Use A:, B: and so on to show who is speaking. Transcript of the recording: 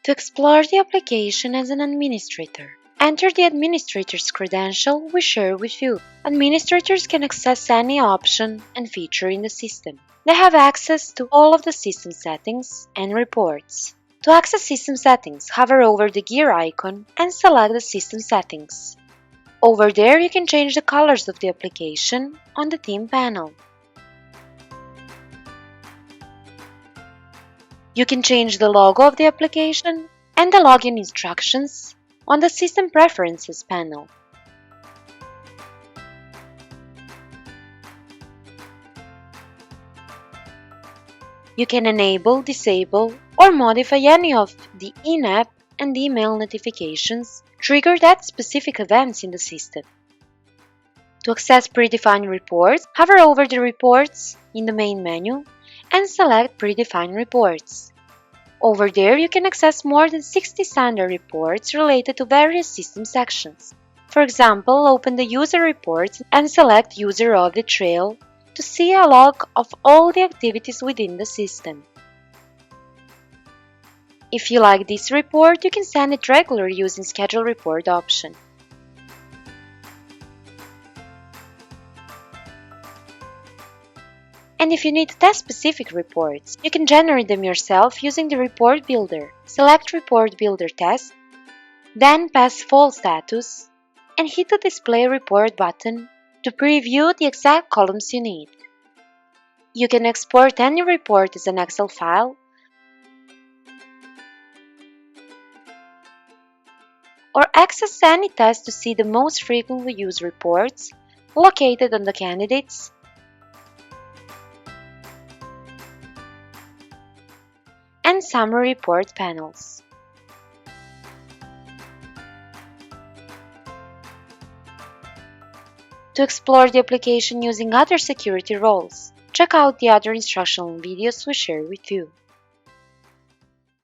A: To explore the application as an administrator, enter the administrator's credential we share with you. Administrators can access any option and feature in the system. They have access to all of the system settings and reports. To access system settings, hover over the gear icon and select the system settings. Over there, you can change the colors of the application on the theme panel. You can change the logo of the application and the login instructions on the System Preferences panel. You can enable, disable, or modify any of the in-app and email notifications triggered at specific events in the system. To access predefined reports, hover over the reports in the main menu and select Predefined Reports. Over there, you can access more than 60 standard reports related to various system sections. For example, open the User Reports and select User Audit Trail to see a log of all the activities within the system. If you like this report, you can send it regularly using Schedule Report option. And if you need to test specific reports, you can generate them yourself using the Report Builder. Select Report Builder Test, then pass Full Status, and hit the Display Report button to preview the exact columns you need. You can export any report as an Excel file or access any test to see the most frequently used reports located on the candidates and summary report panels. To explore the application using other security roles, check out the other instructional videos we share with you.